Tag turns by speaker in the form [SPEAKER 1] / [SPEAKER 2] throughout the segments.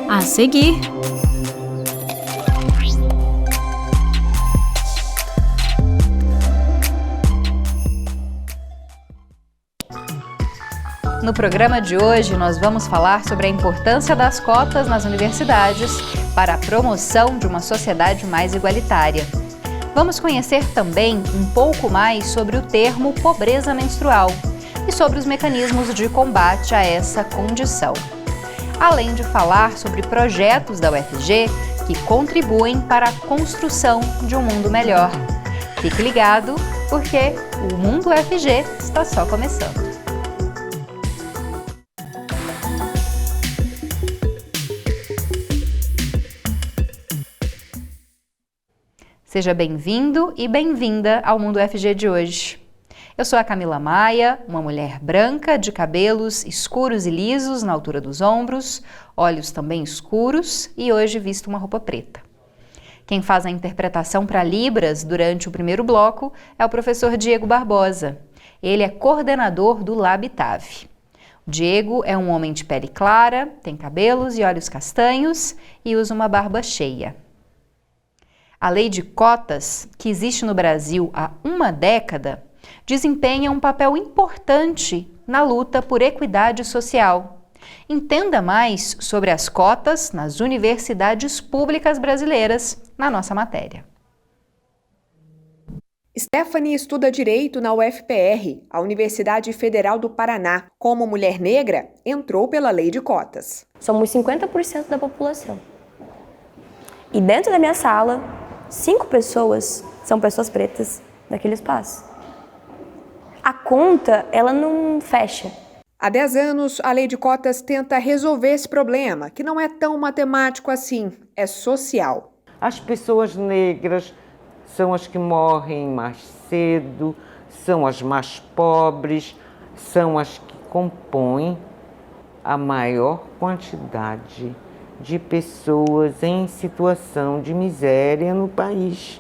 [SPEAKER 1] A seguir,
[SPEAKER 2] no programa de hoje, nós vamos falar sobre a importância das cotas nas universidades para a promoção de uma sociedade mais igualitária. Vamos conhecer também um pouco mais sobre o termo pobreza menstrual e sobre os mecanismos de combate a essa condição. Além de falar sobre projetos da UFG que contribuem para a construção de um mundo melhor. Fique ligado, porque o Mundo UFG está só começando. Seja bem-vindo e bem-vinda ao Mundo UFG de hoje. Eu sou a Camila Maia, uma mulher branca de cabelos escuros e lisos na altura dos ombros, olhos também escuros e hoje visto uma roupa preta. Quem faz a interpretação para Libras durante o primeiro bloco é o professor Diego Barbosa. Ele é coordenador do Labitave. O Diego é um homem de pele clara, tem cabelos e olhos castanhos e usa uma barba cheia. A lei de cotas, que existe no Brasil há uma década, desempenha um papel importante na luta por equidade social. Entenda mais sobre as cotas nas universidades públicas brasileiras na nossa matéria.
[SPEAKER 3] Stephanie estuda Direito na UFPR, a Universidade Federal do Paraná. Como mulher negra, entrou pela lei de cotas.
[SPEAKER 4] Somos 50% da população. E dentro da minha sala, 5 pessoas são pessoas pretas naquele espaço. A conta, ela não fecha.
[SPEAKER 3] Há 10 anos, a lei de cotas tenta resolver esse problema, que não é tão matemático assim, é social.
[SPEAKER 5] As pessoas negras são as que morrem mais cedo, são as mais pobres, são as que compõem a maior quantidade de pessoas em situação de miséria no país.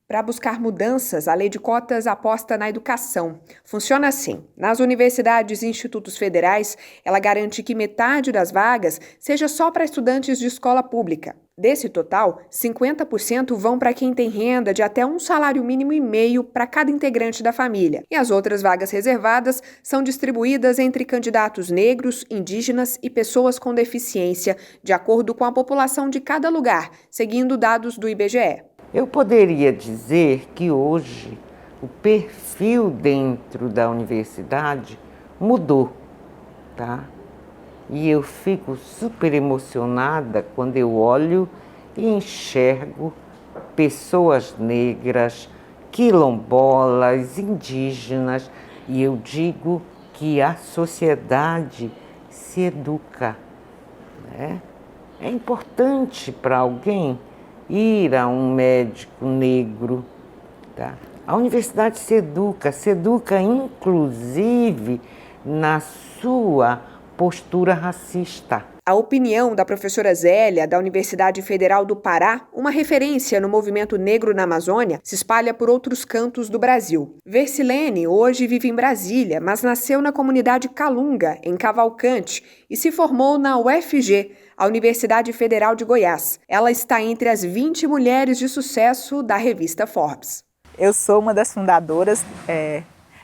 [SPEAKER 3] Para buscar mudanças, a lei de cotas aposta na educação. Funciona assim: nas universidades e institutos federais, ela garante que metade das vagas seja só para estudantes de escola pública. Desse total, 50% vão para quem tem renda de até um salário mínimo e meio para cada integrante da família. E as outras vagas reservadas são distribuídas entre candidatos negros, indígenas e pessoas com deficiência, de acordo com a população de cada lugar, seguindo dados do IBGE.
[SPEAKER 5] Eu poderia dizer que hoje o perfil dentro da universidade mudou, tá? E eu fico super emocionada quando eu olho e enxergo pessoas negras, quilombolas, indígenas, e eu digo que a sociedade se educa, né? É importante para alguém ir a um médico negro, tá? A universidade se educa inclusive na sua postura racista.
[SPEAKER 3] A opinião da professora Zélia, da Universidade Federal do Pará, uma referência no movimento negro na Amazônia, se espalha por outros cantos do Brasil. Versilene hoje vive em Brasília, mas nasceu na comunidade Calunga, em Cavalcante, e se formou na UFG, a Universidade Federal de Goiás. Ela está entre as 20 mulheres de sucesso da revista Forbes.
[SPEAKER 6] Eu sou uma das fundadoras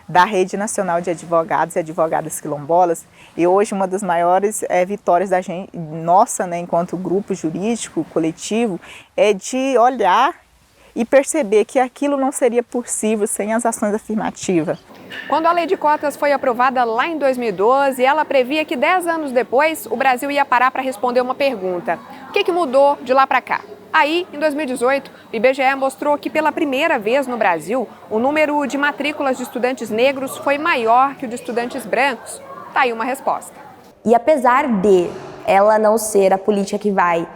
[SPEAKER 6] da Rede Nacional de Advogados e Advogadas Quilombolas, e hoje uma das maiores vitórias da gente, nossa, né, enquanto grupo jurídico, coletivo, é de olhar e perceber que aquilo não seria possível sem as ações afirmativas.
[SPEAKER 3] Quando a lei de cotas foi aprovada lá em 2012, ela previa que 10 anos depois o Brasil ia parar para responder uma pergunta: o que mudou de lá para cá? Aí, em 2018, o IBGE mostrou que pela primeira vez no Brasil, o número de matrículas de estudantes negros foi maior que o de estudantes brancos. Tá aí uma resposta.
[SPEAKER 4] E apesar de ela não ser a política que vai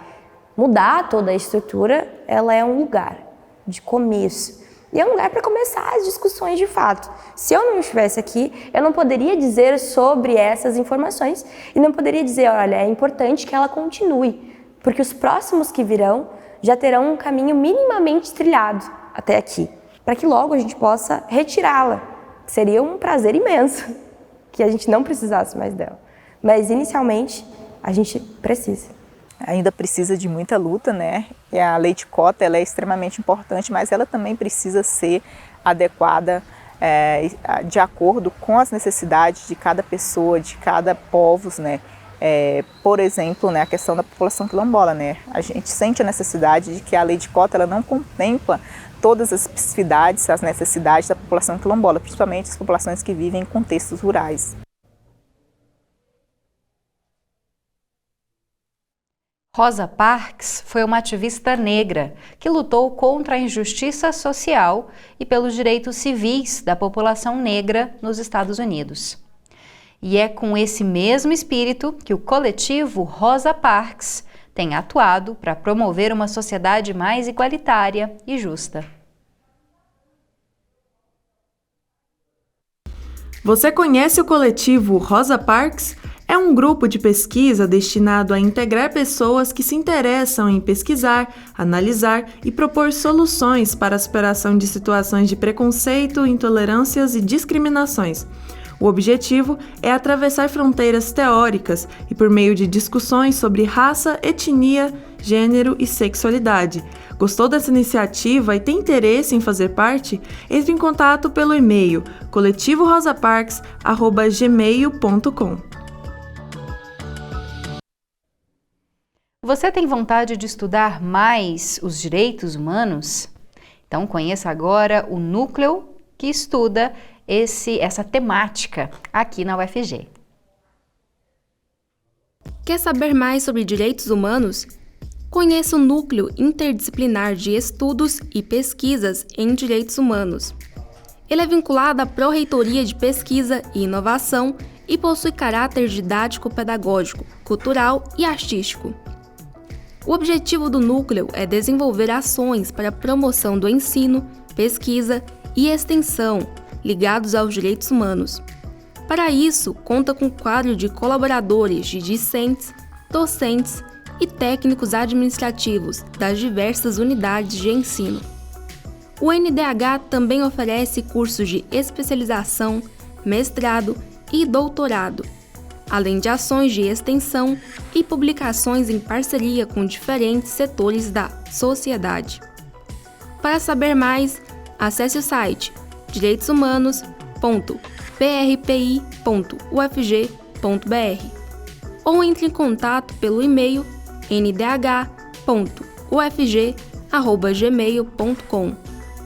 [SPEAKER 4] mudar toda a estrutura, ela é um lugar de começo. E é um lugar para começar as discussões de fato. Se eu não estivesse aqui, eu não poderia dizer sobre essas informações e não poderia dizer, olha, é importante que ela continue, porque os próximos que virão já terão um caminho minimamente trilhado até aqui, para que logo a gente possa retirá-la. Seria um prazer imenso que a gente não precisasse mais dela. Mas, inicialmente, a gente precisa.
[SPEAKER 6] ainda precisa de muita luta, né? E a lei de cota ela é extremamente importante, mas ela também precisa ser adequada de acordo com as necessidades de cada pessoa, de cada povos, né? Por exemplo, né, a questão da população quilombola, né? A gente sente a necessidade de que a lei de cota ela não contempla todas as especificidades, as necessidades da população quilombola, principalmente as populações que vivem em contextos rurais.
[SPEAKER 2] Rosa Parks foi uma ativista negra que lutou contra a injustiça social e pelos direitos civis da população negra nos Estados Unidos. E é com esse mesmo espírito que o coletivo Rosa Parks tem atuado para promover uma sociedade mais igualitária e justa.
[SPEAKER 1] Você conhece o coletivo Rosa Parks? É um grupo de pesquisa destinado a integrar pessoas que se interessam em pesquisar, analisar e propor soluções para a superação de situações de preconceito, intolerâncias e discriminações. O objetivo é atravessar fronteiras teóricas e por meio de discussões sobre raça, etnia, gênero e sexualidade. Gostou dessa iniciativa e tem interesse em fazer parte? Entre em contato pelo e-mail coletivo-rosaparks@gmail.com.
[SPEAKER 2] Você tem vontade de estudar mais os direitos humanos? Então conheça agora o núcleo que estuda essa temática aqui na UFG.
[SPEAKER 7] Quer saber mais sobre direitos humanos? Conheça o Núcleo Interdisciplinar de Estudos e Pesquisas em Direitos Humanos. Ele é vinculado à Pró-Reitoria de Pesquisa e Inovação e possui caráter didático-pedagógico, cultural e artístico. O objetivo do núcleo é desenvolver ações para a promoção do ensino, pesquisa e extensão ligados aos direitos humanos. Para isso, conta com um quadro de colaboradores de discentes, docentes e técnicos administrativos das diversas unidades de ensino. O NDH também oferece cursos de especialização, mestrado e doutorado, além de ações de extensão e publicações em parceria com diferentes setores da sociedade. Para saber mais, acesse o site direitoshumano.prpi.ufg.br ou entre em contato pelo e-mail ndh.ufg@gmail.com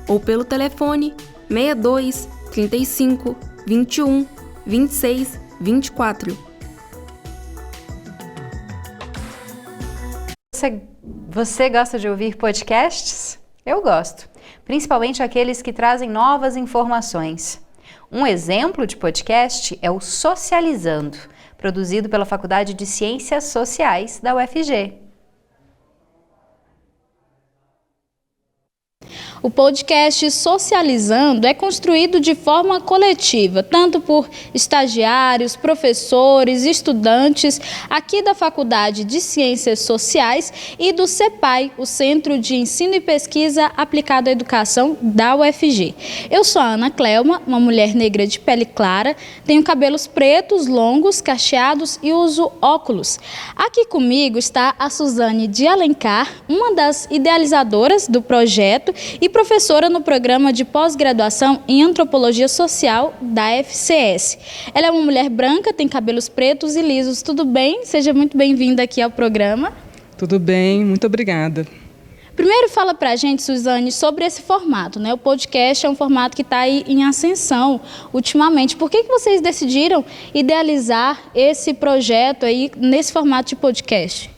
[SPEAKER 7] ou pelo telefone 62 35 21 26 24.
[SPEAKER 2] Você gosta de ouvir podcasts? Eu gosto, principalmente aqueles que trazem novas informações. Um exemplo de podcast é o Socializando, produzido pela Faculdade de Ciências Sociais da UFG.
[SPEAKER 8] O podcast Socializando é construído de forma coletiva, tanto por estagiários, professores, estudantes aqui da Faculdade de Ciências Sociais e do CEPAI, o Centro de Ensino e Pesquisa Aplicado à Educação da UFG. Eu sou a Ana Clelma, uma mulher negra de pele clara, tenho cabelos pretos, longos, cacheados e uso óculos. Aqui comigo está a Suzane de Alencar, uma das idealizadoras do projeto e professora no programa de pós-graduação em Antropologia Social da FCS. Ela é uma mulher branca, tem cabelos pretos e lisos. Tudo bem? Seja muito bem-vinda aqui ao programa.
[SPEAKER 9] Tudo bem, muito obrigada.
[SPEAKER 8] Primeiro fala pra gente, Suzane, sobre esse formato, né? O podcast é um formato que está aí em ascensão ultimamente. Por que vocês decidiram idealizar esse projeto aí nesse formato de podcast?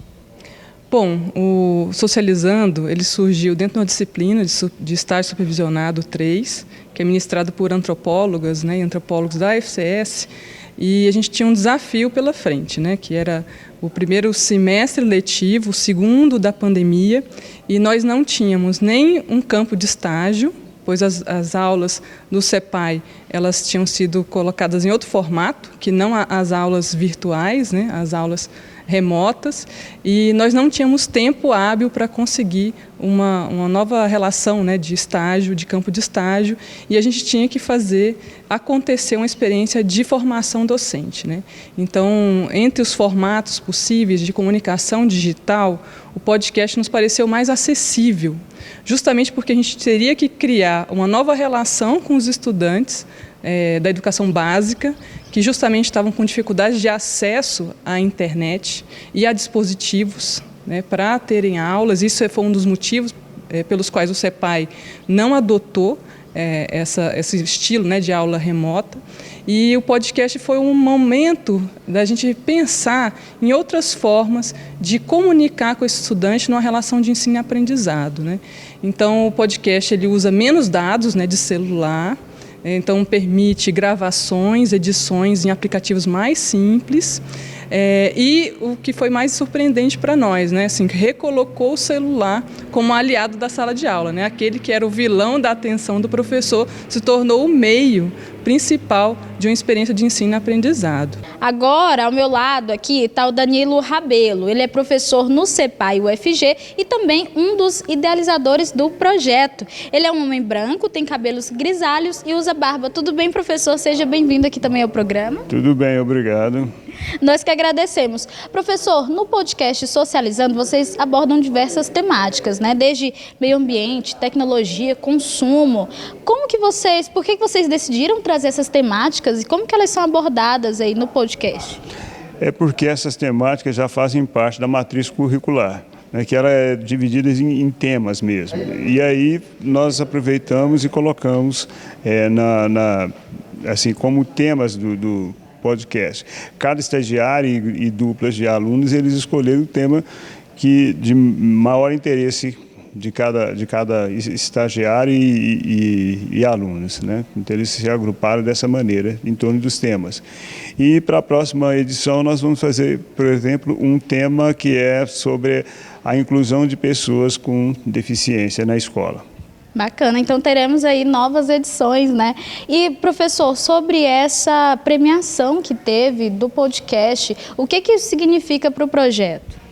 [SPEAKER 9] Bom, o Socializando, ele surgiu dentro de uma disciplina de estágio supervisionado 3, que é ministrado por antropólogas, né, e antropólogos da FCS, e a gente tinha um desafio pela frente, né, que era o primeiro semestre letivo, o segundo da pandemia, e nós não tínhamos nem um campo de estágio, pois as aulas do CEPAI elas tinham sido colocadas em outro formato, que não as aulas virtuais, né, as aulas remotas, e nós não tínhamos tempo hábil para conseguir uma nova relação, né, de estágio, de campo de estágio, e a gente tinha que fazer acontecer uma experiência de formação docente, né? Então, entre os formatos possíveis de comunicação digital, o podcast nos pareceu mais acessível, justamente porque a gente teria que criar uma nova relação com os estudantes da educação básica, que justamente estavam com dificuldade de acesso à internet e a dispositivos, né, para terem aulas. Isso foi um dos motivos pelos quais o CEPAI não adotou esse estilo, né, de aula remota. E o podcast foi um momento da gente pensar em outras formas de comunicar com esse estudante numa relação de ensino e aprendizado, né? Então, o podcast ele usa menos dados, né, de celular. Então, permite gravações, edições em aplicativos mais simples. E o que foi mais surpreendente para nós, né? Assim, recolocou o celular como aliado da sala de aula, né? Aquele que era o vilão da atenção do professor se tornou o meio principal de uma experiência de ensino e aprendizado.
[SPEAKER 8] Agora, ao meu lado aqui está o Danilo Rabelo. Ele é professor no CEPAI UFG e também um dos idealizadores do projeto. Ele é um homem branco, tem cabelos grisalhos e usa barba. Tudo bem, professor? Seja bem-vindo aqui também ao programa.
[SPEAKER 10] Tudo bem, obrigado.
[SPEAKER 8] Nós que agradecemos. Professor, no podcast Socializando, vocês abordam diversas temáticas, né? Desde meio ambiente, tecnologia, consumo. Por que vocês decidiram trazer essas temáticas e como que elas são abordadas aí no podcast?
[SPEAKER 10] É porque essas temáticas já fazem parte da matriz curricular, né, que ela é dividida em temas mesmo. E aí nós aproveitamos e colocamos assim, como temas do podcast. Cada estagiário e duplas de alunos, eles escolheram o tema de maior interesse de cada estagiário e alunos, né? Então eles se agruparam dessa maneira em torno dos temas. E para a próxima edição nós vamos fazer, por exemplo, um tema que é sobre a inclusão de pessoas com deficiência na escola.
[SPEAKER 8] Bacana, então teremos aí novas edições, né? E, professor, sobre essa premiação que teve do podcast, o que isso significa para o projeto?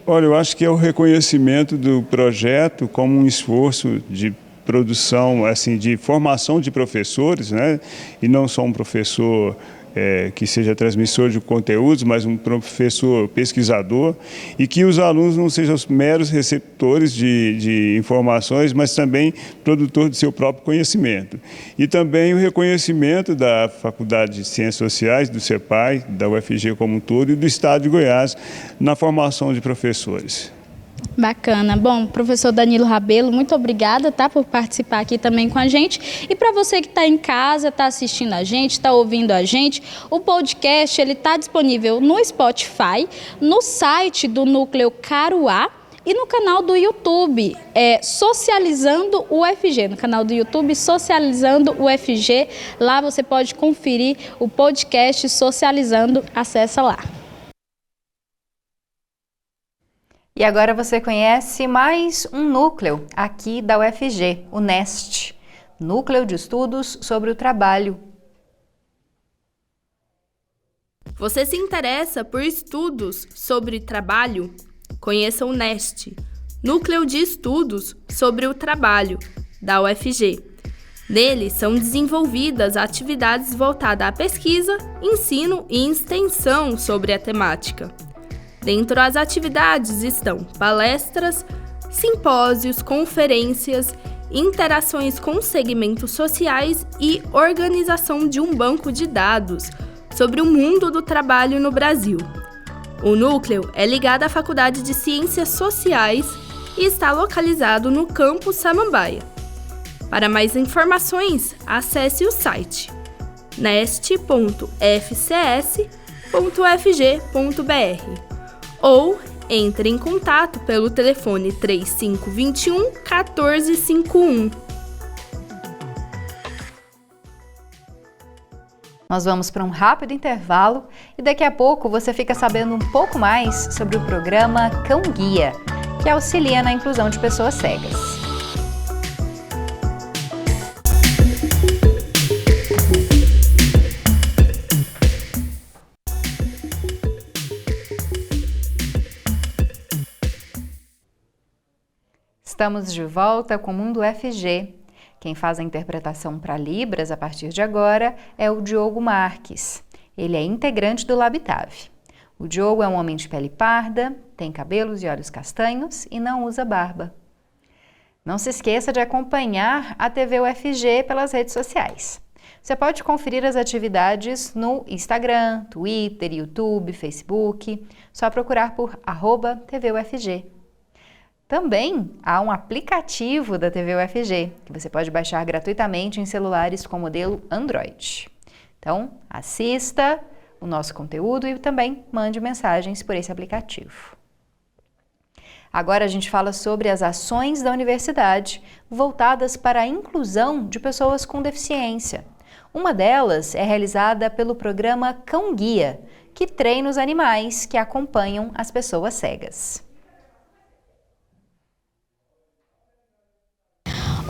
[SPEAKER 10] Olha, eu acho que é o reconhecimento do projeto como um esforço de produção, assim, de formação de professores, né? E não só um professor que seja transmissor de conteúdos, mas um professor pesquisador, e que os alunos não sejam os meros receptores de informações, mas também produtor de seu próprio conhecimento. E também o reconhecimento da Faculdade de Ciências Sociais, do CEPAI, da UFG como um todo e do Estado de Goiás na formação de professores.
[SPEAKER 8] Bacana. Bom, professor Danilo Rabelo, muito obrigada, tá, por participar aqui também com a gente. E para você que está em casa, está assistindo a gente, está ouvindo a gente, o podcast ele está disponível no Spotify, no site do Núcleo Caruá e no canal do YouTube, Socializando UFG, no canal do YouTube Socializando UFG. Lá você pode conferir o podcast Socializando, acessa lá.
[SPEAKER 2] E agora você conhece mais um núcleo aqui da UFG, o NEST, Núcleo de Estudos sobre o Trabalho.
[SPEAKER 7] Você se interessa por estudos sobre trabalho? Conheça o NEST, Núcleo de Estudos sobre o Trabalho, da UFG. Nele são desenvolvidas atividades voltadas à pesquisa, ensino e extensão sobre a temática. Dentro das atividades estão palestras, simpósios, conferências, interações com segmentos sociais e organização de um banco de dados sobre o mundo do trabalho no Brasil. O núcleo é ligado à Faculdade de Ciências Sociais e está localizado no campus Samambaia. Para mais informações, acesse o site nest.fcs.ufg.br ou entre em contato pelo telefone 3521 1451.
[SPEAKER 2] Nós vamos para um rápido intervalo e daqui a pouco você fica sabendo um pouco mais sobre o programa Cão Guia, que auxilia na inclusão de pessoas cegas. Estamos de volta com o Mundo FG. Quem faz a interpretação para Libras a partir de agora é o Diogo Marques. Ele é integrante do Labitave. O Diogo é um homem de pele parda, tem cabelos e olhos castanhos e não usa barba. Não se esqueça de acompanhar a TV UFG pelas redes sociais. Você pode conferir as atividades no Instagram, Twitter, YouTube, Facebook. Só procurar por @TVUFG. Também há um aplicativo da TV UFG, que você pode baixar gratuitamente em celulares com modelo Android. Então, assista o nosso conteúdo e também mande mensagens por esse aplicativo. Agora a gente fala sobre as ações da universidade voltadas para a inclusão de pessoas com deficiência. Uma delas é realizada pelo programa Cão Guia, que treina os animais que acompanham as pessoas cegas.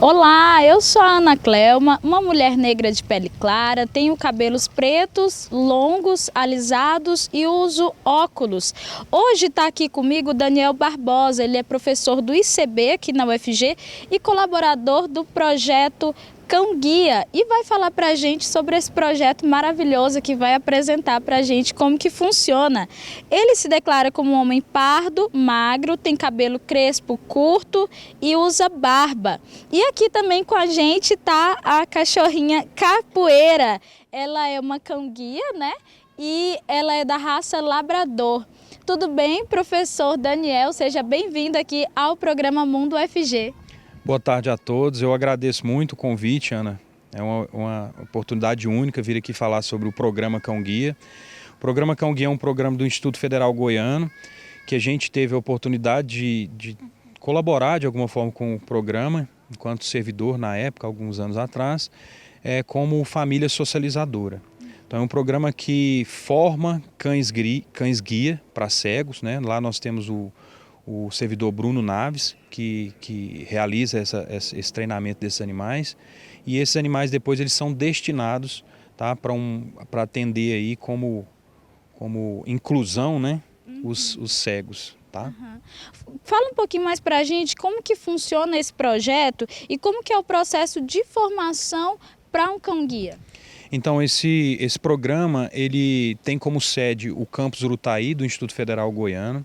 [SPEAKER 8] Olá, eu sou a Ana Clelma, uma mulher negra de pele clara, tenho cabelos pretos, longos, alisados e uso óculos. Hoje está aqui comigo o Daniel Barbosa, ele é professor do ICB aqui na UFG e colaborador do projeto Cão Guia e vai falar para a gente sobre esse projeto maravilhoso que vai apresentar para a gente como que funciona. Ele se declara como um homem pardo, magro, tem cabelo crespo, curto e usa barba. E aqui também com a gente tá a cachorrinha Capoeira. Ela é uma cão guia, né? E ela é da raça Labrador. Tudo bem, professor Daniel? Seja bem-vindo aqui ao programa Mundo UFG.
[SPEAKER 11] Boa tarde a todos, eu agradeço muito o convite, Ana. É uma oportunidade única vir aqui falar sobre o programa Cão Guia. O programa Cão Guia é um programa do Instituto Federal Goiano, que a gente teve a oportunidade de colaborar de alguma forma com o programa, enquanto servidor na época, alguns anos atrás, como família socializadora. Então é um programa que forma cães guia para cegos, né? Lá nós temos o servidor Bruno Naves, que realiza esse treinamento desses animais, e esses animais depois eles são destinados, tá, para atender aí como inclusão, né, os cegos. Tá?
[SPEAKER 8] Fala um pouquinho mais para a gente como que funciona esse projeto e como que é o processo de formação para um cão-guia.
[SPEAKER 11] Então esse programa ele tem como sede o campus Urutaí do Instituto Federal Goiano.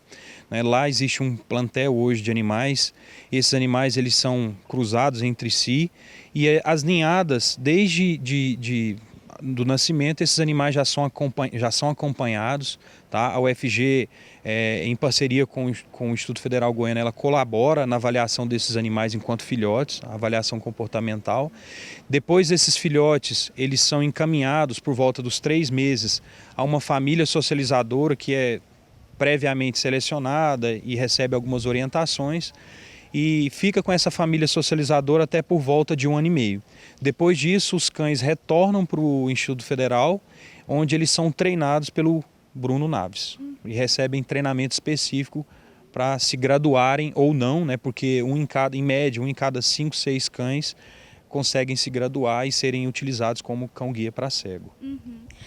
[SPEAKER 11] Né? Lá existe um plantel hoje de animais. Esses animais eles são cruzados entre si e as ninhadas desde do nascimento esses animais já são acompanhados. Tá? A UFG em parceria com o Instituto Federal Goiano, ela colabora na avaliação desses animais enquanto filhotes, a avaliação comportamental. Depois desses filhotes, eles são encaminhados por volta dos 3 meses a uma família socializadora que é previamente selecionada e recebe algumas orientações e fica com essa família socializadora até por volta de 1 ano e meio. Depois disso, os cães retornam para o Instituto Federal, onde eles são treinados pelo Bruno Naves e recebem treinamento específico para se graduarem ou não, né? Porque em média, um em cada 5, 6 cães conseguem se graduar e serem utilizados como cão-guia para cego.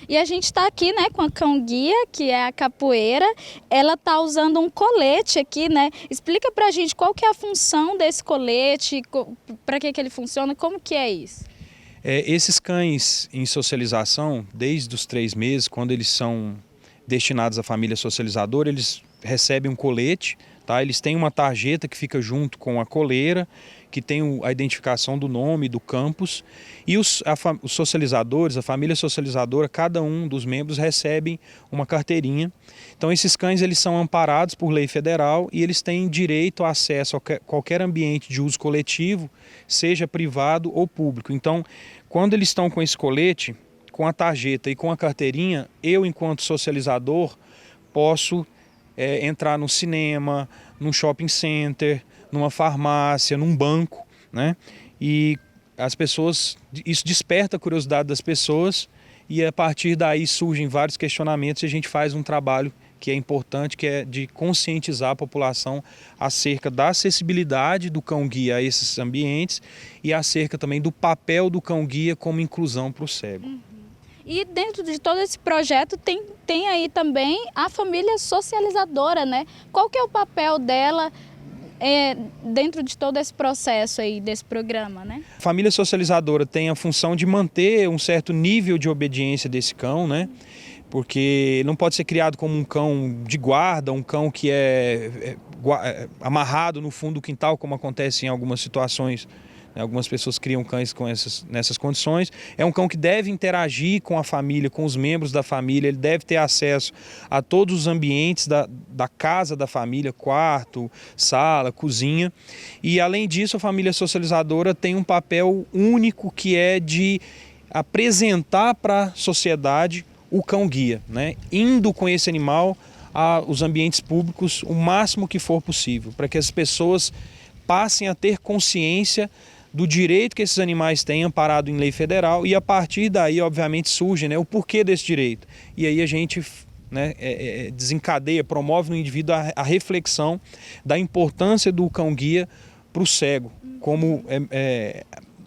[SPEAKER 8] E a gente está aqui, né, com a cão-guia, que é a Capoeira. Ela está usando um colete aqui, né? Explica para a gente qual que é a função desse colete, para que ele funciona, como que é isso?
[SPEAKER 11] Esses cães em socialização, desde os 3 meses, quando eles são destinados à família socializadora, eles recebem um colete, tá? Eles têm uma tarjeta que fica junto com a coleira, que tem a identificação do nome, do campus, e os socializadores, a família socializadora, cada um dos membros recebe uma carteirinha. Então esses cães eles são amparados por lei federal e eles têm direito a acesso a qualquer ambiente de uso coletivo, seja privado ou público. Então, quando eles estão com esse colete, com a tarjeta e com a carteirinha, eu, enquanto socializador, posso entrar no cinema, num shopping center, numa farmácia, num banco, né? E as pessoas, isso desperta a curiosidade das pessoas e a partir daí surgem vários questionamentos e a gente faz um trabalho que é importante, que é de conscientizar a população acerca da acessibilidade do cão-guia a esses ambientes e acerca também do papel do cão-guia como inclusão para o cego.
[SPEAKER 8] E dentro de todo esse projeto tem aí também a família socializadora, né? Qual que é o papel dela dentro de todo esse processo aí desse programa, né?
[SPEAKER 11] A família socializadora tem a função de manter um certo nível de obediência desse cão, né? Porque não pode ser criado como um cão de guarda, um cão que é amarrado no fundo do quintal, como acontece em algumas situações. Algumas pessoas criam cães nessas condições. É um cão que deve interagir com a família, com os membros da família, ele deve ter acesso a todos os ambientes da casa da família, quarto, sala, cozinha. E além disso, a família socializadora tem um papel único que é de apresentar para a sociedade o cão-guia, né? Indo com esse animal aos ambientes públicos o máximo que for possível, para que as pessoas passem a ter consciência do direito que esses animais têm amparado em lei federal e a partir daí, obviamente, surge, né, o porquê desse direito. E aí a gente, né, desencadeia, promove no indivíduo a reflexão da importância do cão-guia para o cego como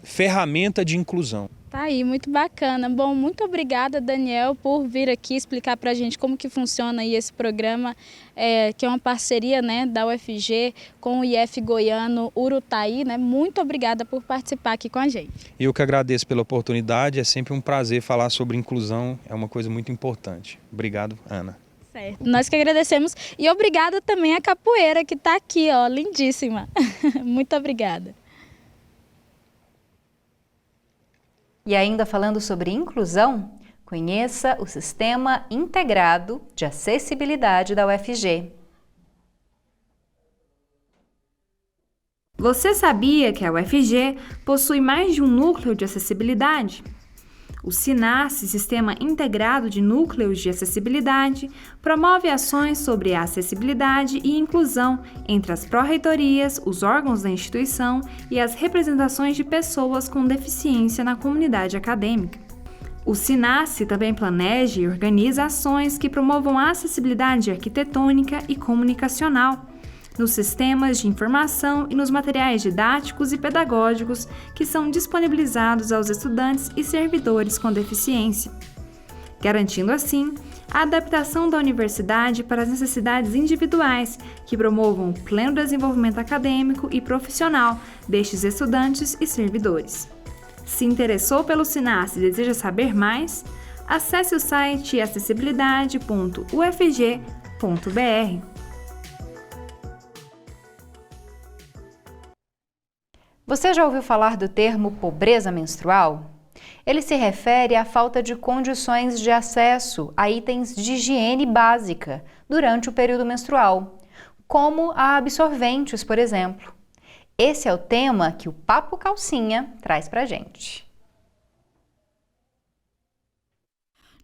[SPEAKER 11] ferramenta de inclusão.
[SPEAKER 8] Tá aí, muito bacana. Bom, muito obrigada, Daniel, por vir aqui explicar para a gente como que funciona aí esse programa, que é uma parceria, né, da UFG com o IF Goiano Urutaí, né? Muito obrigada por participar aqui com a gente.
[SPEAKER 11] Eu que agradeço pela oportunidade, é sempre um prazer falar sobre inclusão, é uma coisa muito importante. Obrigado, Ana.
[SPEAKER 8] Certo. Nós que agradecemos e obrigada também à capoeira que está aqui, ó, lindíssima. Muito obrigada.
[SPEAKER 2] E ainda falando sobre inclusão, conheça o Sistema Integrado de Acessibilidade da UFG.
[SPEAKER 12] Você sabia que a UFG possui mais de um núcleo de acessibilidade? O SINACE, Sistema Integrado de Núcleos de Acessibilidade, promove ações sobre a acessibilidade e inclusão entre as pró-reitorias, os órgãos da instituição e as representações de pessoas com deficiência na comunidade acadêmica. O SINACE também planeja e organiza ações que promovam a acessibilidade arquitetônica e comunicacional, nos sistemas de informação e nos materiais didáticos e pedagógicos que são disponibilizados aos estudantes e servidores com deficiência, garantindo assim a adaptação da universidade para as necessidades individuais que promovam o pleno desenvolvimento acadêmico e profissional destes estudantes e servidores. Se interessou pelo SINACE e deseja saber mais, acesse o site acessibilidade.ufg.br.
[SPEAKER 2] Você já ouviu falar do termo pobreza menstrual? Ele se refere à falta de condições de acesso a itens de higiene básica durante o período menstrual, como a absorventes, por exemplo. Esse é o tema que o Papo Calcinha traz pra gente.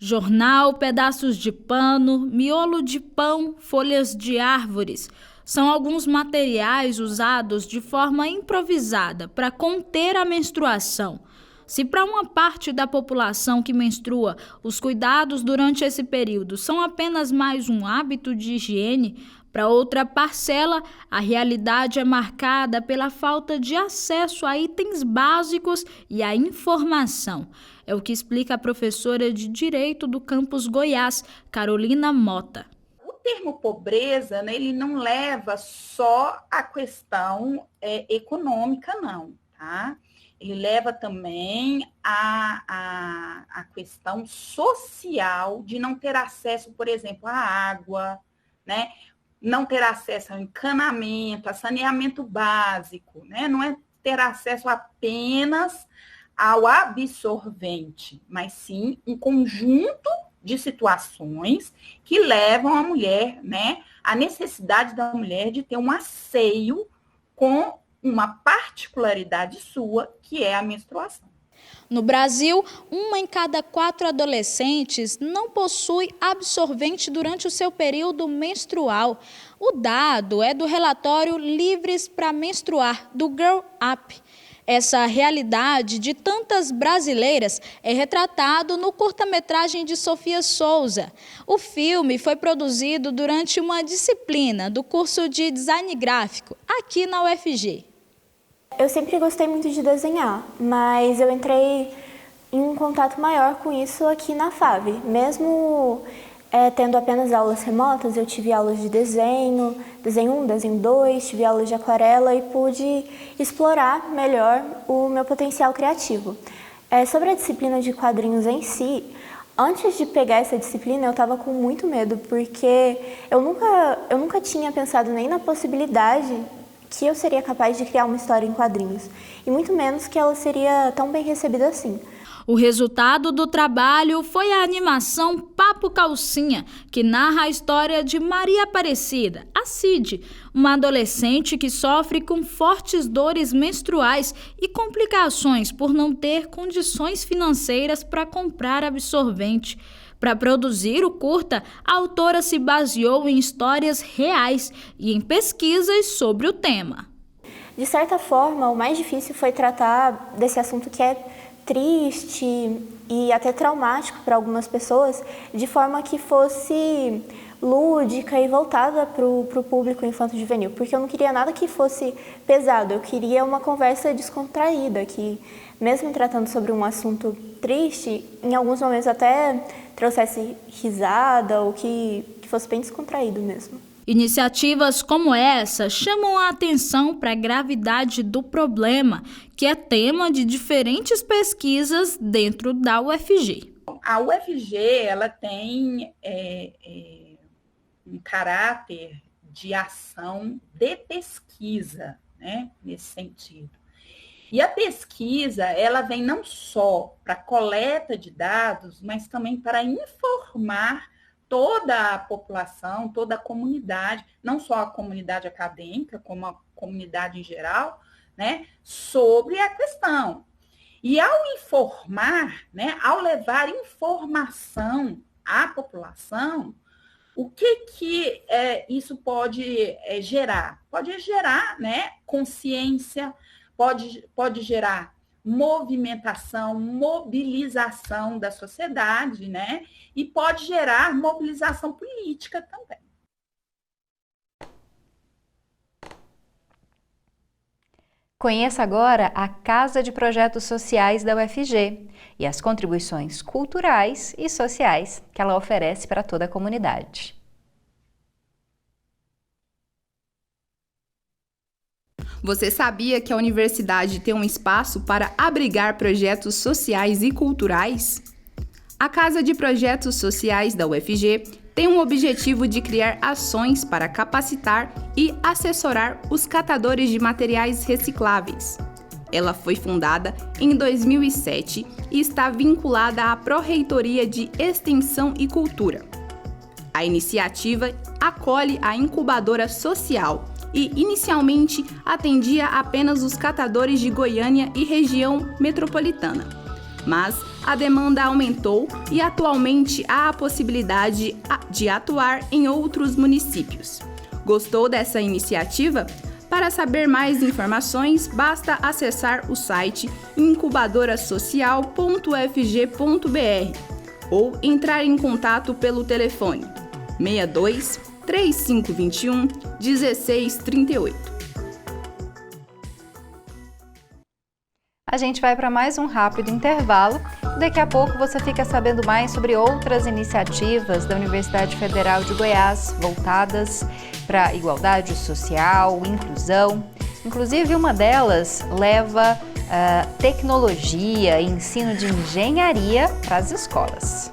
[SPEAKER 8] Jornal, pedaços de pano, miolo de pão, folhas de árvores são alguns materiais usados de forma improvisada para conter a menstruação. Se para uma parte da população que menstrua, os cuidados durante esse período são apenas mais um hábito de higiene, para outra parcela, a realidade é marcada pela falta de acesso a itens básicos e a informação. É o que explica a professora de Direito do Campus Goiás, Carolina Mota.
[SPEAKER 13] O termo pobreza, né, ele não leva só a questão econômica, não, tá? Ele leva também a questão social de não ter acesso, por exemplo, à água, né? Não ter acesso ao encanamento, a saneamento básico, né? Não é ter acesso apenas ao absorvente, mas sim um conjunto de situações que levam a mulher, né, a necessidade da mulher de ter um asseio com uma particularidade sua, que é a menstruação.
[SPEAKER 8] No Brasil, 1 em cada 4 adolescentes não possui absorvente durante o seu período menstrual. O dado é do relatório Livres para Menstruar, do Girl Up. Essa realidade de tantas brasileiras é retratado no curta-metragem de Sofia Souza. O filme foi produzido durante uma disciplina do curso de Design Gráfico, aqui na UFG.
[SPEAKER 4] Eu sempre gostei muito de desenhar, mas eu entrei em um contato maior com isso aqui na FAV. Mesmo tendo apenas aulas remotas, eu tive aulas de desenho 1, desenho 2, tive aulas de aquarela e pude explorar melhor o meu potencial criativo. Sobre a disciplina de quadrinhos em si, antes de pegar essa disciplina, eu estava com muito medo, porque eu nunca tinha pensado nem na possibilidade que eu seria capaz de criar uma história em quadrinhos, e muito menos que ela seria tão bem recebida assim.
[SPEAKER 8] O resultado do trabalho foi a animação Papo Calcinha, que narra a história de Maria Aparecida, a Cid, uma adolescente que sofre com fortes dores menstruais e complicações por não ter condições financeiras para comprar absorvente. Para produzir o curta, a autora se baseou em histórias reais e em pesquisas sobre o tema.
[SPEAKER 4] De certa forma, o mais difícil foi tratar desse assunto que é triste e até traumático para algumas pessoas, de forma que fosse lúdica e voltada para o público infanto-juvenil, porque eu não queria nada que fosse pesado, eu queria uma conversa descontraída, que mesmo tratando sobre um assunto triste, em alguns momentos até trouxesse risada ou que fosse bem descontraído mesmo.
[SPEAKER 8] Iniciativas como essa chamam a atenção para a gravidade do problema, que é tema de diferentes pesquisas dentro da UFG.
[SPEAKER 13] A UFG ela tem um caráter de ação de pesquisa, né, nesse sentido. E a pesquisa ela vem não só para coleta de dados, mas também para informar toda a população, toda a comunidade, não só a comunidade acadêmica, como a comunidade em geral, né, sobre a questão. E ao informar, né, ao levar informação à população, o que isso pode gerar? Pode gerar, né, consciência, pode gerar movimentação, mobilização da sociedade, né? E pode gerar mobilização política também.
[SPEAKER 2] Conheça agora a Casa de Projetos Sociais da UFG e as contribuições culturais e sociais que ela oferece para toda a comunidade.
[SPEAKER 14] Você sabia que a universidade tem um espaço para abrigar projetos sociais e culturais? A Casa de Projetos Sociais da UFG tem o objetivo de criar ações para capacitar e assessorar os catadores de materiais recicláveis. Ela foi fundada em 2007 e está vinculada à Pró-Reitoria de Extensão e Cultura. A iniciativa acolhe a incubadora social e, inicialmente, atendia apenas os catadores de Goiânia e região metropolitana. Mas a demanda aumentou e, atualmente, há a possibilidade de atuar em outros municípios. Gostou dessa iniciativa? Para saber mais informações, basta acessar o site incubadorasocial.ufg.br ou entrar em contato pelo telefone 62 3521 1638.
[SPEAKER 2] A gente vai para mais um rápido intervalo. Daqui a pouco você fica sabendo mais sobre outras iniciativas da Universidade Federal de Goiás voltadas para a igualdade social, inclusão. Inclusive, uma delas leva tecnologia e ensino de engenharia para as escolas.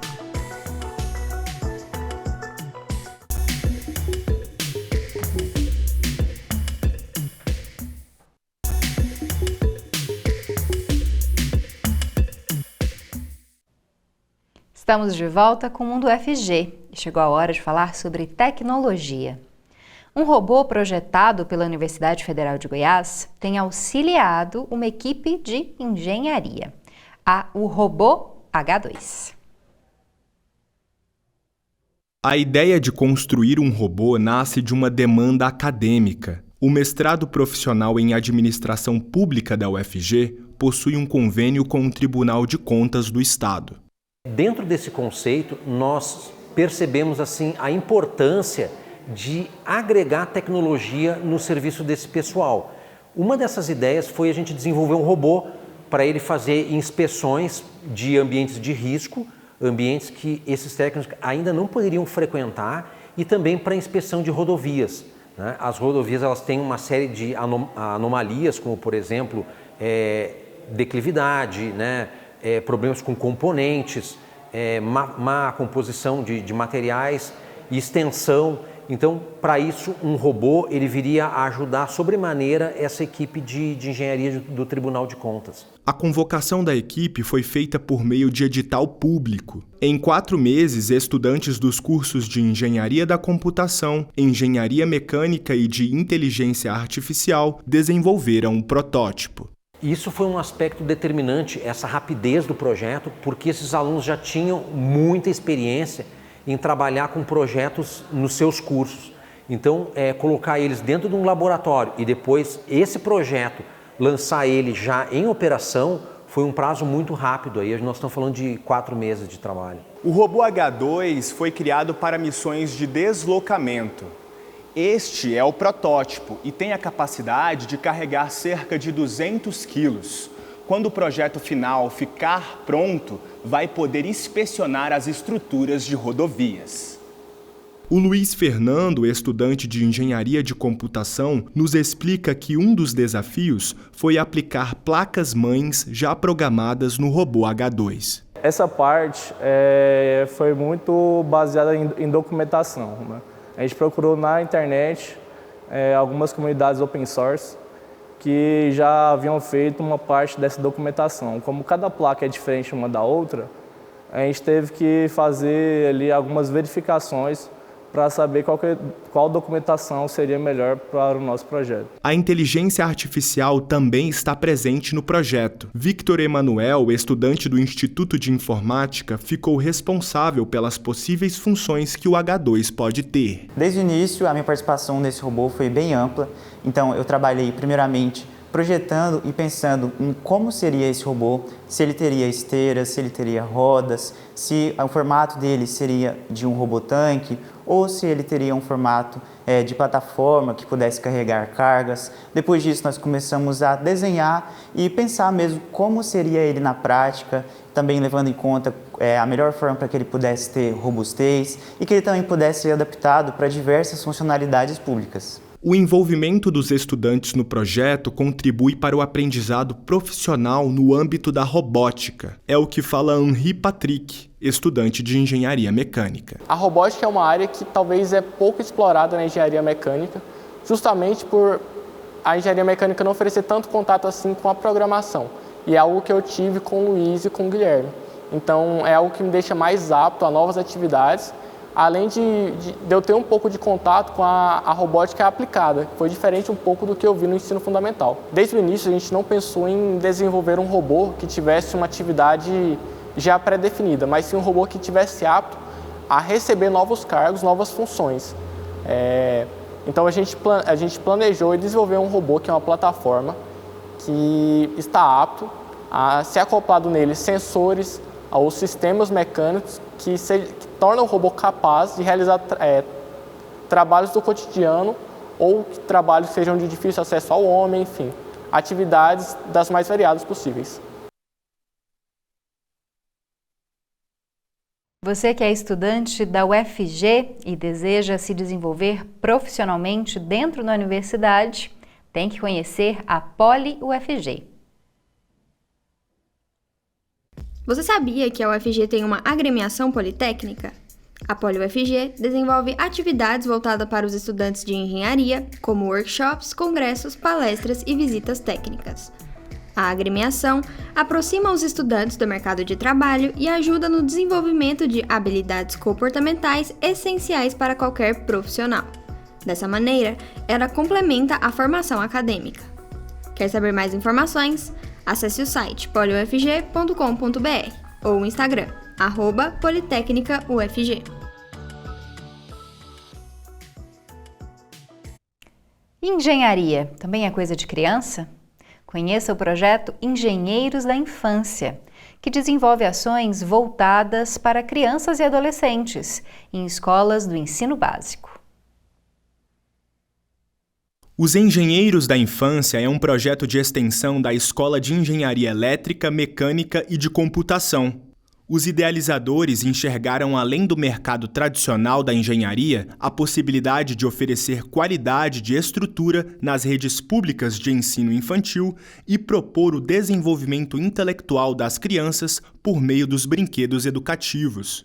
[SPEAKER 2] Estamos de volta com o Mundo UFG e chegou a hora de falar sobre tecnologia. Um robô projetado pela Universidade Federal de Goiás tem auxiliado uma equipe de engenharia, o robô H2.
[SPEAKER 15] A ideia de construir um robô nasce de uma demanda acadêmica. O mestrado profissional em administração pública da UFG possui um convênio com o Tribunal de Contas do Estado.
[SPEAKER 16] Dentro desse conceito, nós percebemos assim a importância de agregar tecnologia no serviço desse pessoal. Uma dessas ideias foi a gente desenvolver um robô para ele fazer inspeções de ambientes de risco ambientes que esses técnicos ainda não poderiam frequentar e também para inspeção de rodovias, né? As rodovias elas têm uma série de anomalias, como por exemplo declividade, né? Problemas com componentes, má composição de materiais e extensão. Então, para isso, um robô ele viria a ajudar sobremaneira essa equipe de engenharia do Tribunal de Contas.
[SPEAKER 15] A convocação da equipe foi feita por meio de edital público. Em 4 meses, estudantes dos cursos de Engenharia da Computação, Engenharia Mecânica e de Inteligência Artificial desenvolveram um protótipo.
[SPEAKER 16] Isso foi um aspecto determinante, essa rapidez do projeto, porque esses alunos já tinham muita experiência em trabalhar com projetos nos seus cursos. Então, colocar eles dentro de um laboratório e depois esse projeto, lançar ele já em operação, foi um prazo muito rápido. Aí nós estamos falando de 4 meses de trabalho.
[SPEAKER 17] O robô H2 foi criado para missões de deslocamento. Este é o protótipo e tem a capacidade de carregar cerca de 200 quilos. Quando o projeto final ficar pronto, vai poder inspecionar as estruturas de rodovias.
[SPEAKER 15] O Luiz Fernando, estudante de Engenharia de Computação, nos explica que um dos desafios foi aplicar placas-mães já programadas no robô H2.
[SPEAKER 18] Essa parte foi muito baseada em documentação, né? A gente procurou na internet algumas comunidades open source que já haviam feito uma parte dessa documentação. Como cada placa é diferente uma da outra, a gente teve que fazer ali algumas verificações para saber qual documentação seria melhor para o nosso projeto.
[SPEAKER 15] A inteligência artificial também está presente no projeto. Victor Emanuel, estudante do Instituto de Informática, ficou responsável pelas possíveis funções que o H2 pode ter.
[SPEAKER 19] Desde o início, a minha participação nesse robô foi bem ampla. Então, eu trabalhei primeiramente projetando e pensando em como seria esse robô, se ele teria esteiras, se ele teria rodas, se o formato dele seria de um robô-tanque ou se ele teria um formato de plataforma que pudesse carregar cargas. Depois disso, nós começamos a desenhar e pensar mesmo como seria ele na prática, também levando em conta a melhor forma para que ele pudesse ter robustez e que ele também pudesse ser adaptado para diversas funcionalidades públicas.
[SPEAKER 15] O envolvimento dos estudantes no projeto contribui para o aprendizado profissional no âmbito da robótica. É o que fala Henri Patrick, estudante de engenharia mecânica.
[SPEAKER 20] A robótica é uma área que talvez é pouco explorada na engenharia mecânica, justamente por a engenharia mecânica não oferecer tanto contato assim com a programação. E é algo que eu tive com o Luiz e com o Guilherme. Então é algo que me deixa mais apto a novas atividades, além de eu ter um pouco de contato com a robótica aplicada, que foi diferente um pouco do que eu vi no ensino fundamental. Desde o início, a gente não pensou em desenvolver um robô que tivesse uma atividade já pré-definida, mas sim um robô que tivesse apto a receber novos cargos, novas funções. Então, a gente planejou e desenvolveu um robô que é uma plataforma que está apto a ser acoplado nele sensores ou sistemas mecânicos que torna o robô capaz de realizar trabalhos do cotidiano ou trabalhos que sejam de difícil acesso ao homem, enfim, atividades das mais variadas possíveis.
[SPEAKER 2] Você que é estudante da UFG e deseja se desenvolver profissionalmente dentro da universidade, tem que conhecer a Poli-UFG.
[SPEAKER 7] Você sabia que a UFG tem uma agremiação politécnica? A Poli-UFG desenvolve atividades voltadas para os estudantes de engenharia, como workshops, congressos, palestras e visitas técnicas. A agremiação aproxima os estudantes do mercado de trabalho e ajuda no desenvolvimento de habilidades comportamentais essenciais para qualquer profissional. Dessa maneira, ela complementa a formação acadêmica. Quer saber mais informações? Acesse o site poliufg.com.br ou o Instagram, @PolitécnicaUFG.
[SPEAKER 2] Engenharia também é coisa de criança? Conheça o projeto Engenheiros da Infância, que desenvolve ações voltadas para crianças e adolescentes em escolas do ensino básico.
[SPEAKER 15] Os Engenheiros da Infância é um projeto de extensão da Escola de Engenharia Elétrica, Mecânica e de Computação. Os idealizadores enxergaram, além do mercado tradicional da engenharia, a possibilidade de oferecer qualidade de estrutura nas redes públicas de ensino infantil e propor o desenvolvimento intelectual das crianças por meio dos brinquedos educativos.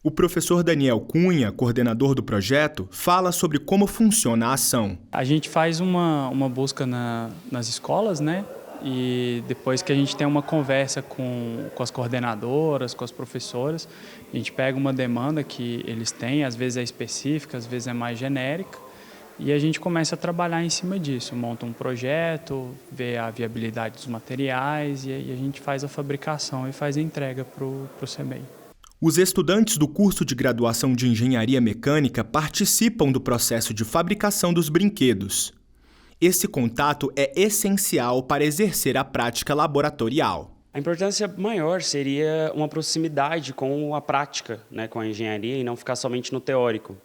[SPEAKER 15] O professor Daniel Cunha, coordenador do projeto, fala sobre como funciona a ação.
[SPEAKER 21] A gente faz uma busca nas escolas, né? E depois que a gente tem uma conversa com as coordenadoras, com as professoras, a gente pega uma demanda que eles têm, às vezes é específica, às vezes é mais genérica, e a gente começa a trabalhar em cima disso, monta um projeto, vê a viabilidade dos materiais e aí a gente faz a fabricação e faz a entrega para o CEMEI.
[SPEAKER 15] Os estudantes do curso de graduação de Engenharia Mecânica participam do processo de fabricação dos brinquedos. Esse contato é essencial para exercer a prática laboratorial.
[SPEAKER 22] A importância maior seria uma proximidade com a prática, né, com a engenharia, e não ficar somente no teórico.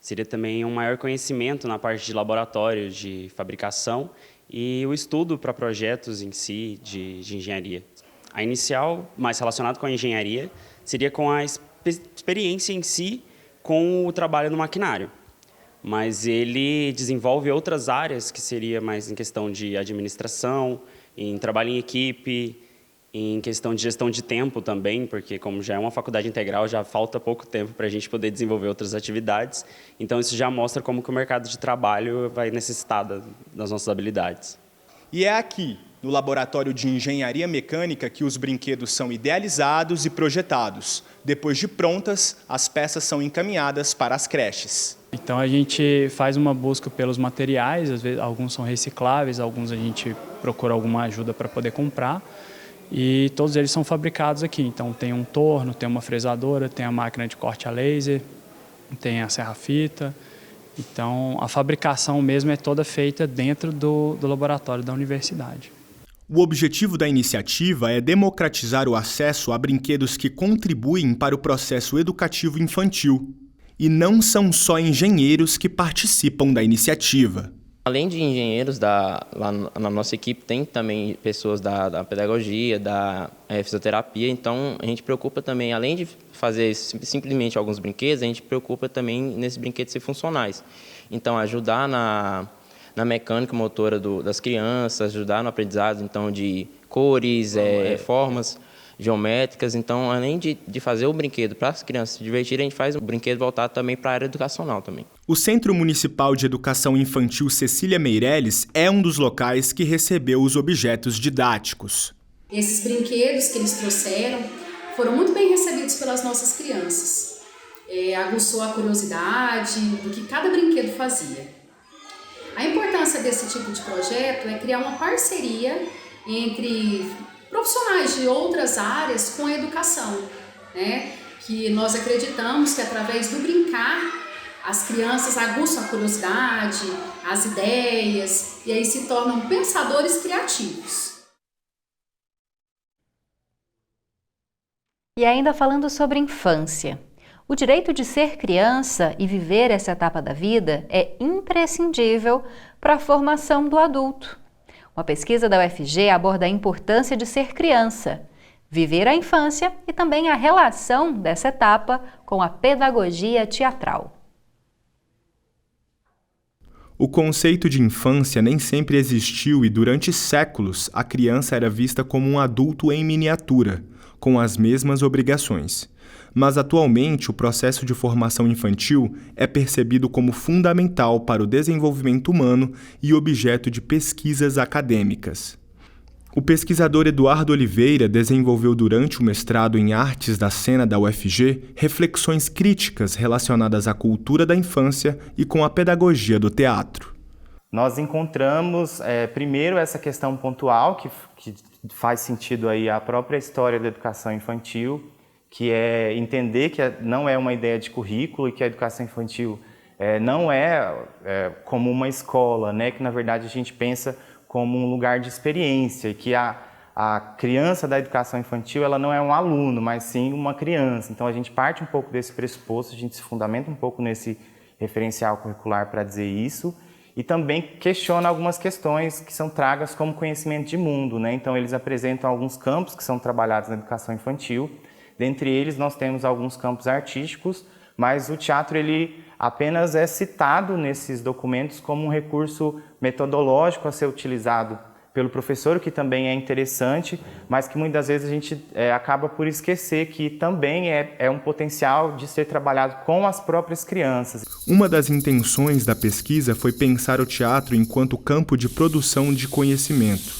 [SPEAKER 22] Seria também um maior conhecimento na parte de laboratório, de fabricação e o estudo para projetos em si de engenharia. A inicial, mais relacionada com a engenharia, seria com a experiência em si com o trabalho no maquinário. Mas ele desenvolve outras áreas que seria mais em questão de administração, em trabalho em equipe, em questão de gestão de tempo também, porque como já é uma faculdade integral, já falta pouco tempo para a gente poder desenvolver outras atividades. Então isso já mostra como que o mercado de trabalho vai necessitar das nossas habilidades.
[SPEAKER 23] E é aqui, no Laboratório de Engenharia Mecânica, que os brinquedos são idealizados e projetados. Depois de prontas, as peças são encaminhadas para as creches.
[SPEAKER 21] Então a gente faz uma busca pelos materiais, às vezes alguns são recicláveis, alguns a gente procura alguma ajuda para poder comprar, e todos eles são fabricados aqui. Então tem um torno, tem uma fresadora, tem a máquina de corte a laser, tem a serra-fita. Então a fabricação mesmo é toda feita dentro do laboratório da universidade.
[SPEAKER 15] O objetivo da iniciativa é democratizar o acesso a brinquedos que contribuem para o processo educativo infantil. E não são só engenheiros que participam da iniciativa.
[SPEAKER 24] Além de engenheiros, lá na nossa equipe tem também pessoas da pedagogia, da fisioterapia, então a gente preocupa também, além de fazer simplesmente alguns brinquedos, a gente preocupa também nesses brinquedos ser funcionais. Então ajudar na mecânica motora das crianças, ajudar no aprendizado então, de cores, formas geométricas. Então, além de fazer o brinquedo para as crianças se divertirem, a gente faz um brinquedo voltado também para a área educacional também.
[SPEAKER 15] O Centro Municipal de Educação Infantil Cecília Meirelles é um dos locais que recebeu os objetos didáticos.
[SPEAKER 25] Esses brinquedos que eles trouxeram foram muito bem recebidos pelas nossas crianças. Aguçou a curiosidade do que cada brinquedo fazia. A importância desse tipo de projeto é criar uma parceria entre profissionais de outras áreas com a educação, né? Que nós acreditamos que através do brincar as crianças aguçam a curiosidade, as ideias e aí se tornam pensadores criativos.
[SPEAKER 2] E ainda falando sobre infância. O direito de ser criança e viver essa etapa da vida é imprescindível para a formação do adulto. Uma pesquisa da UFG aborda a importância de ser criança, viver a infância e também a relação dessa etapa com a pedagogia teatral.
[SPEAKER 15] O conceito de infância nem sempre existiu e durante séculos a criança era vista como um adulto em miniatura, com as mesmas obrigações. Mas atualmente o processo de formação infantil é percebido como fundamental para o desenvolvimento humano e objeto de pesquisas acadêmicas. O pesquisador Eduardo Oliveira desenvolveu durante o mestrado em Artes da Cena da UFG reflexões críticas relacionadas à cultura da infância e com a pedagogia do teatro.
[SPEAKER 26] Nós encontramos, primeiro, essa questão pontual, que faz sentido aí a própria história da educação infantil, que é entender que não é uma ideia de currículo e que a educação infantil não é como uma escola, né? Que na verdade a gente pensa como um lugar de experiência e que a criança da educação infantil ela não é um aluno, mas sim uma criança. Então a gente parte um pouco desse pressuposto, a gente se fundamenta um pouco nesse referencial curricular para dizer isso e também questiona algumas questões que são tragas como conhecimento de mundo, né? Então eles apresentam alguns campos que são trabalhados na educação infantil. Dentre eles, nós temos alguns campos artísticos, mas o teatro ele apenas é citado nesses documentos como um recurso metodológico a ser utilizado pelo professor, o que também é interessante, mas que muitas vezes a gente acaba por esquecer que também é um potencial de ser trabalhado com as próprias crianças.
[SPEAKER 15] Uma das intenções da pesquisa foi pensar o teatro enquanto campo de produção de conhecimento.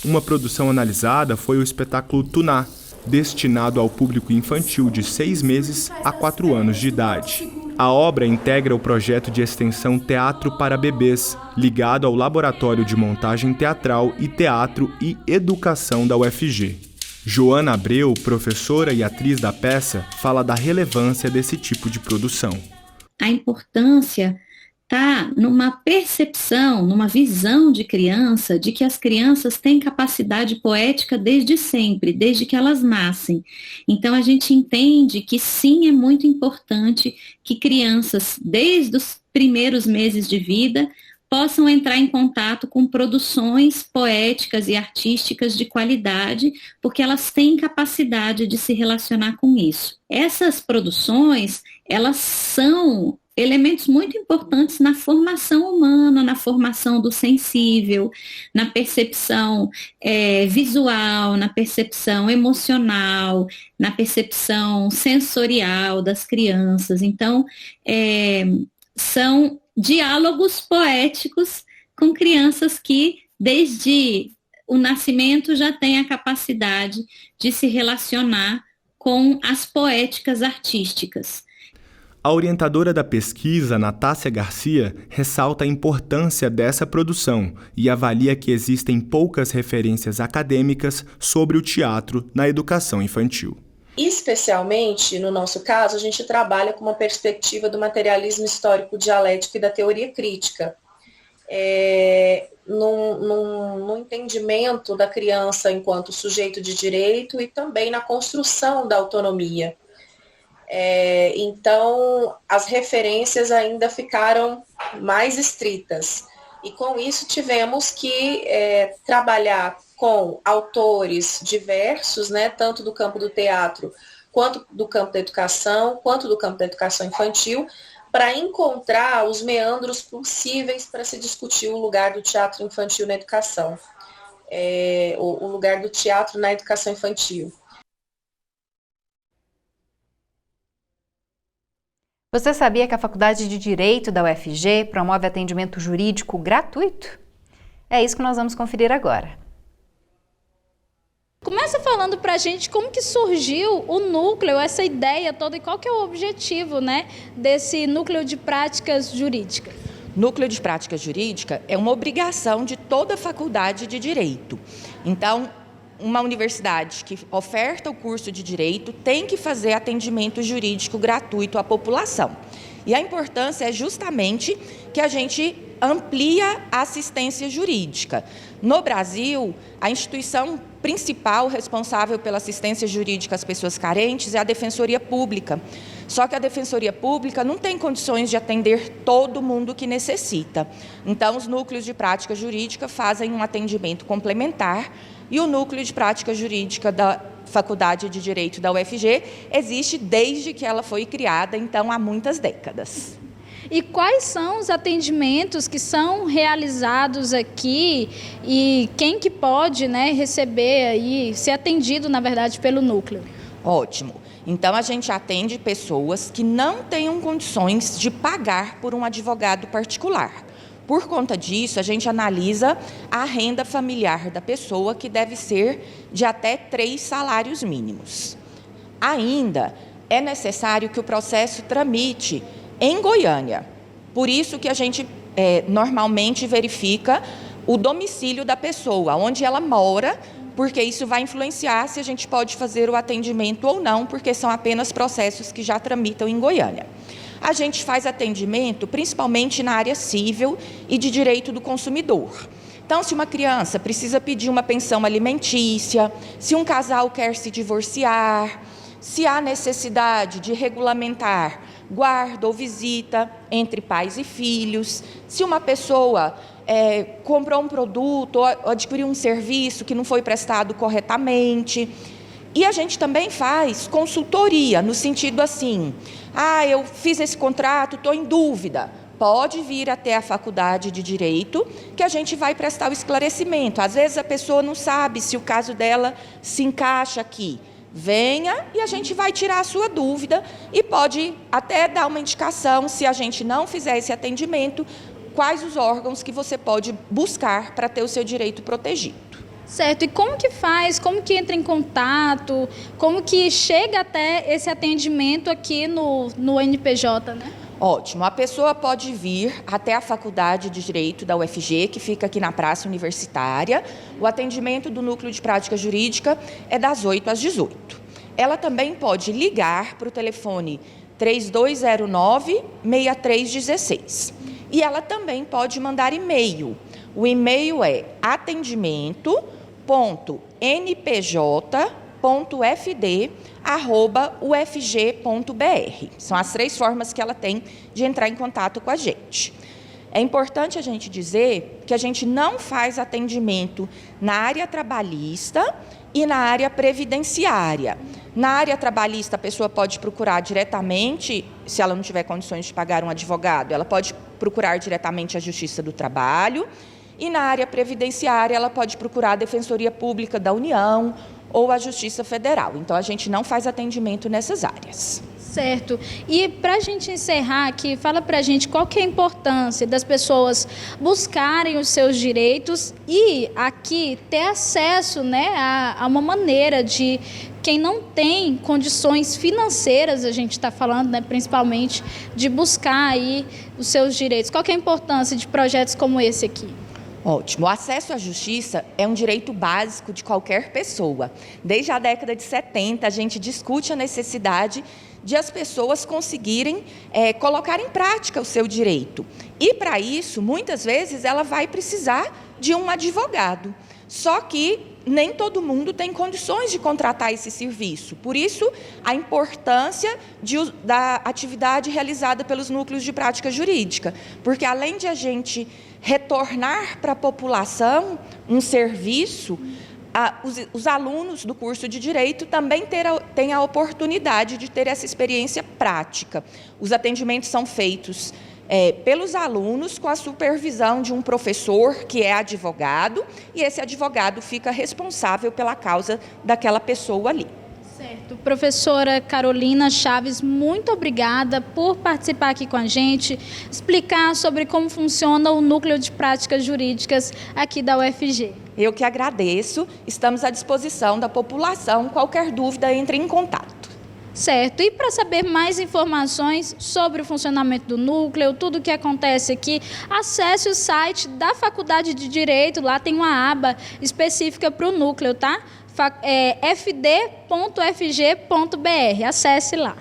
[SPEAKER 15] Uma produção analisada foi o espetáculo Tuná, destinado ao público infantil de 6 meses a 4 anos de idade. A obra integra o projeto de extensão Teatro para Bebês, ligado ao Laboratório de Montagem Teatral e Teatro e Educação da UFG. Joana Abreu, professora e atriz da peça, fala da relevância desse tipo de produção.
[SPEAKER 1] A importância está numa percepção, numa visão de criança, de que as crianças têm capacidade poética desde sempre, desde que elas nascem. Então a gente entende que sim, é muito importante que crianças, desde os primeiros meses de vida, possam entrar em contato com produções poéticas e artísticas de qualidade, porque elas têm capacidade de se relacionar com isso. Essas produções, elas são elementos muito importantes na formação humana, na formação do sensível, na percepção visual, na percepção emocional, na percepção sensorial das crianças. Então, são diálogos poéticos com crianças que, desde o nascimento, já têm a capacidade de se relacionar com as poéticas artísticas.
[SPEAKER 15] A orientadora da pesquisa, Natácia Garcia, ressalta a importância dessa produção e avalia que existem poucas referências acadêmicas sobre o teatro na educação infantil.
[SPEAKER 3] Especialmente, no nosso caso, a gente trabalha com uma perspectiva do materialismo histórico dialético e da teoria crítica. No entendimento da criança enquanto sujeito de direito e também na construção da autonomia. Então, as referências ainda ficaram mais estritas. E com isso tivemos que trabalhar com autores diversos, né, tanto do campo do teatro, quanto do campo da educação, quanto do campo da educação infantil, para encontrar os meandros possíveis para se discutir o lugar do teatro infantil na educação, o lugar do teatro na educação infantil.
[SPEAKER 2] Você sabia que a Faculdade de Direito da UFG promove atendimento jurídico gratuito? É isso que nós vamos conferir agora.
[SPEAKER 8] Começa falando pra gente como que surgiu o núcleo, essa ideia toda e qual que é o objetivo, né, desse núcleo de práticas jurídicas.
[SPEAKER 5] Núcleo de prática jurídica é uma obrigação de toda faculdade de direito. Então, uma universidade que oferta o curso de direito tem que fazer atendimento jurídico gratuito à população. E a importância é justamente que a gente amplia a assistência jurídica. No Brasil, a instituição principal responsável pela assistência jurídica às pessoas carentes é a Defensoria Pública. Só que a Defensoria Pública não tem condições de atender todo mundo que necessita. Então, os núcleos de prática jurídica fazem um atendimento complementar e o núcleo de prática jurídica da Faculdade de Direito da UFG existe desde que ela foi criada, então há muitas décadas.
[SPEAKER 8] E quais são os atendimentos que são realizados aqui e quem que pode, né, receber aí, ser atendido, na verdade, pelo núcleo?
[SPEAKER 5] Ótimo. Então, a gente atende pessoas que não tenham condições de pagar por um advogado particular. Por conta disso, a gente analisa a renda familiar da pessoa, que deve ser de até 3 salários mínimos. Ainda é necessário que o processo tramite em Goiânia. Por isso que a gente normalmente verifica o domicílio da pessoa, onde ela mora, porque isso vai influenciar se a gente pode fazer o atendimento ou não, porque são apenas processos que já tramitam em Goiânia. A gente faz atendimento principalmente na área civil e de direito do consumidor. Então, se uma criança precisa pedir uma pensão alimentícia, se um casal quer se divorciar, se há necessidade de regulamentar guarda ou visita entre pais e filhos, se uma pessoa comprou um produto ou adquiriu um serviço que não foi prestado corretamente, E a gente também faz consultoria, no sentido assim, eu fiz esse contrato, estou em dúvida. Pode vir até a faculdade de Direito, que a gente vai prestar o esclarecimento. Às vezes a pessoa não sabe se o caso dela se encaixa aqui. Venha e a gente vai tirar a sua dúvida e pode até dar uma indicação, se a gente não fizer esse atendimento, quais os órgãos que você pode buscar para ter o seu direito protegido.
[SPEAKER 8] Certo, e como que faz, como que entra em contato, como que chega até esse atendimento aqui no NPJ, né?
[SPEAKER 5] Ótimo, a pessoa pode vir até a Faculdade de Direito da UFG, que fica aqui na Praça Universitária. O atendimento do Núcleo de Prática Jurídica é das 8 às 18. Ela também pode ligar para o telefone 3209-6316. E ela também pode mandar e-mail. O e-mail é atendimento.npj.fd@ufg.br. São as 3 formas que ela tem de entrar em contato com a gente. É importante a gente dizer que a gente não faz atendimento na área trabalhista e na área previdenciária. Na área trabalhista, a pessoa pode procurar diretamente, se ela não tiver condições de pagar um advogado, ela pode procurar diretamente a Justiça do Trabalho. E na área previdenciária, ela pode procurar a Defensoria Pública da União ou a Justiça Federal. Então, a gente não faz atendimento nessas áreas.
[SPEAKER 8] Certo. E para a gente encerrar aqui, fala para a gente qual que é a importância das pessoas buscarem os seus direitos e aqui ter acesso, né, a uma maneira de quem não tem condições financeiras, a gente está falando, né, principalmente, de buscar aí os seus direitos. Qual que é a importância de projetos como esse aqui?
[SPEAKER 5] Ótimo. O acesso à justiça é um direito básico de qualquer pessoa. Desde a década de 70, a gente discute a necessidade de as pessoas conseguirem colocar em prática o seu direito. E, para isso, muitas vezes, ela vai precisar de um advogado. Só que nem todo mundo tem condições de contratar esse serviço. Por isso, a importância da atividade realizada pelos núcleos de prática jurídica. Porque, além de a gente retornar para a população um serviço, os alunos do curso de Direito também têm a oportunidade de ter essa experiência prática. Os atendimentos são feitos pelos alunos com a supervisão de um professor que é advogado, e esse advogado fica responsável pela causa daquela pessoa ali.
[SPEAKER 8] Certo. Professora Carolina Chaves, muito obrigada por participar aqui com a gente, explicar sobre como funciona o Núcleo de Práticas Jurídicas aqui da UFG.
[SPEAKER 5] Eu que agradeço, estamos à disposição da população, qualquer dúvida, entre em contato.
[SPEAKER 8] Certo, e para saber mais informações sobre o funcionamento do núcleo, tudo o que acontece aqui, acesse o site da Faculdade de Direito, lá tem uma aba específica para o núcleo, tá? fd.fg.br, acesse lá.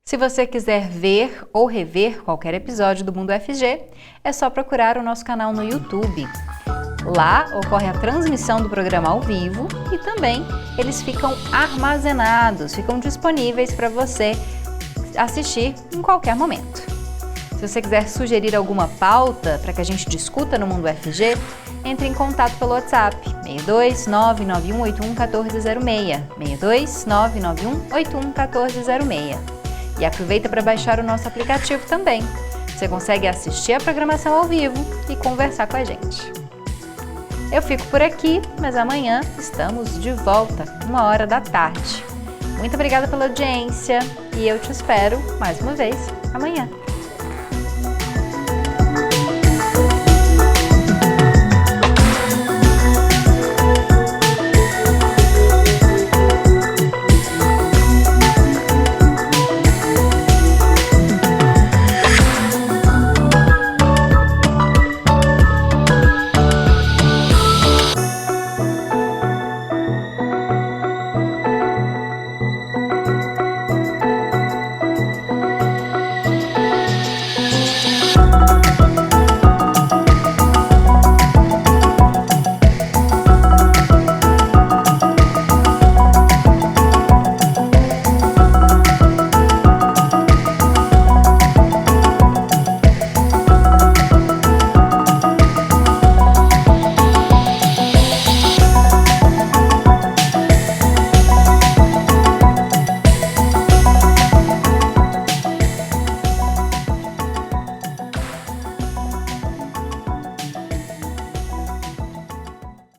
[SPEAKER 2] Se você quiser ver ou rever qualquer episódio do Mundo UFG, é só procurar o nosso canal no YouTube. Lá ocorre a transmissão do programa ao vivo e também eles ficam armazenados, ficam disponíveis para você assistir em qualquer momento. Se você quiser sugerir alguma pauta para que a gente discuta no Mundo UFG, entre em contato pelo WhatsApp 62 99181 1406, 62 99181 1406. E aproveita para baixar o nosso aplicativo também. Você consegue assistir a programação ao vivo e conversar com a gente. Eu fico por aqui, mas amanhã estamos de volta, 13h. Muito obrigada pela audiência e eu te espero mais uma vez amanhã.